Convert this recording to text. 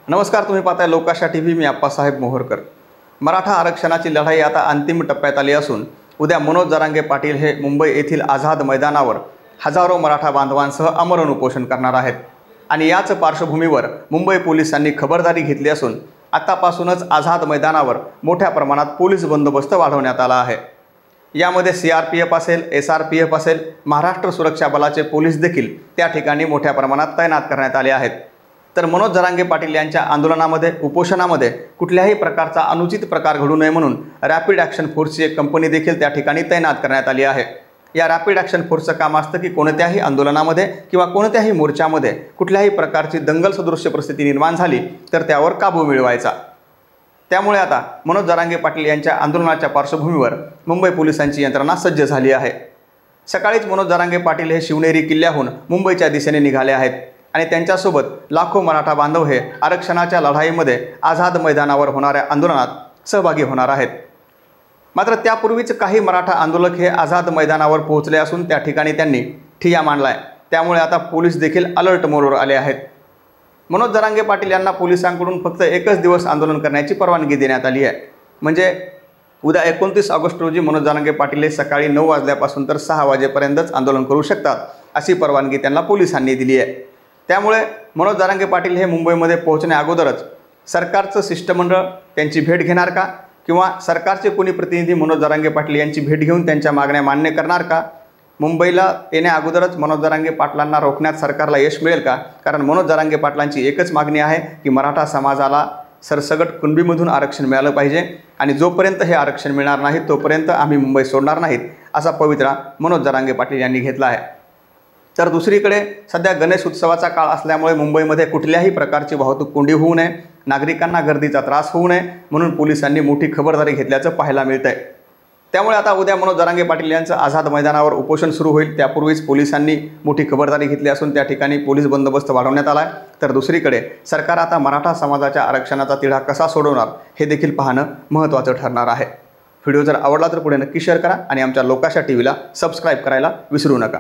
नमस्कार, तुम्ही पाहताय लोकाशा टीव्ही। मी आप्पासाहेब मोहोरकर। मराठा आरक्षणाची लढाई आता अंतिम टप्प्यात आली असून उद्या मनोज जरांगे पाटील हे मुंबई येथील आझाद मैदानावर हजारो मराठा बांधवांसह आमरण उपोषण करणार आहेत। आणि याच पार्श्वभूमीवर मुंबई पोलिसांनी खबरदारी घेतली असून आतापासूनच आझाद मैदानावर मोठ्या प्रमाणात पोलीस बंदोबस्त वाढवण्यात आला आहे। यामध्ये सीआरपीएफ असेल, एसआरपीएफ असेल, महाराष्ट्र सुरक्षा बलाचे पोलीस देखील त्या ठिकाणी मोठ्या प्रमाणात तैनात करण्यात आले आहेत। तर मनोज जरांगे पाटील यांच्या आंदोलनामध्ये, उपोषणामध्ये कुठल्याही प्रकारचा अनुचित प्रकार घडू नये म्हणून रॅपिड ॲक्शन फोर्सची एक कंपनी देखील त्या ठिकाणी तैनात करण्यात आली आहे। या रॅपिड ॲक्शन फोर्सचं काम असतं की कोणत्याही आंदोलनामध्ये किंवा कोणत्याही मोर्चामध्ये कुठल्याही प्रकारची दंगल सदृश्य परिस्थिती निर्माण झाली तर त्यावर काबू मिळवायचा। त्यामुळे आता मनोज जरांगे पाटील यांच्या आंदोलनाच्या पार्श्वभूमीवर मुंबई पोलिसांची यंत्रणा सज्ज झाली आहे। सकाळीच मनोज जरांगे पाटील हे शिवनेरी किल्ल्याहून मुंबईच्या दिशेने निघाले आहेत आणि त्यांच्यासोबत लाखो मराठा बांधव हे आरक्षणाच्या लढाईमध्ये आझाद मैदानावर होणाऱ्या आंदोलनात सहभागी होणार आहेत। मात्र त्यापूर्वीच काही मराठा आंदोलक हे आझाद मैदानावर पोहोचले असून त्या ठिकाणी त्यांनी ठिय्या मांडलाय। त्यामुळे आता पोलीस देखील अलर्ट मोडवर आले आहेत। मनोज जरांगे पाटील यांना पोलिसांकडून फक्त एकच दिवस आंदोलन करण्याची परवानगी देण्यात आली आहे। म्हणजे उद्या 29 ऑगस्ट रोजी मनोज जरांगे पाटील हे सकाळी 9 वाजल्यापासून तर 6 वाजेपर्यंतच आंदोलन करू शकतात, अशी परवानगी त्यांना पोलिसांनी दिली आहे। त्यामुळे मनोज जरांगे पाटील हे मुंबईमध्ये पोहोचण्या अगोदरच सरकारचं शिष्टमंडळ त्यांची भेट घेणार का, किंवा सरकारचे कोणी प्रतिनिधी मनोज जरांगे पाटील यांची भेट घेऊन त्यांच्या मागण्या मान्य करणार का? मुंबईला येण्या अगोदरच मनोज जरांगे पाटलांना रोखण्यात सरकारला यश मिळेल का? कारण मनोज जरांगे पाटलांची एकच मागणी आहे की मराठा समाजाला सरसगट कुणबीमधून आरक्षण मिळालं पाहिजे आणि जोपर्यंत हे आरक्षण मिळणार नाही तोपर्यंत आम्ही मुंबई सोडणार नाहीत, असा पवित्रा मनोज जरांगे पाटील यांनी घेतला आहे। तर दुसरीकडे सध्या गणेश उत्सवाचा काळ असल्यामुळे मुंबईमध्ये कुठल्याही प्रकारची वाहतूक कोंडी होऊ नये, नागरिकांना गर्दीचा त्रास होऊ नये म्हणून पोलिसांनी मोठी खबरदारी घेतल्याचं पाहायला मिळतंय। त्यामुळे आता उद्या मनोज जरांगे पाटील यांचं आझाद मैदानावर उपोषण सुरू होईल। त्यापूर्वीच पोलिसांनी मोठी खबरदारी घेतली असून त्या ठिकाणी पोलीस बंदोबस्त वाढवण्यात आला आहे। तर दुसरीकडे सरकार आता मराठा समाजाच्या आरक्षणाचा तिढा कसा सोडवणार हे देखील पाहणं महत्त्वाचं ठरणार आहे। व्हिडिओ जर आवडला तर पुढे नक्की शेअर करा आणि आमच्या लोकाशा टीव्हीला सबस्क्राईब करायला विसरू नका।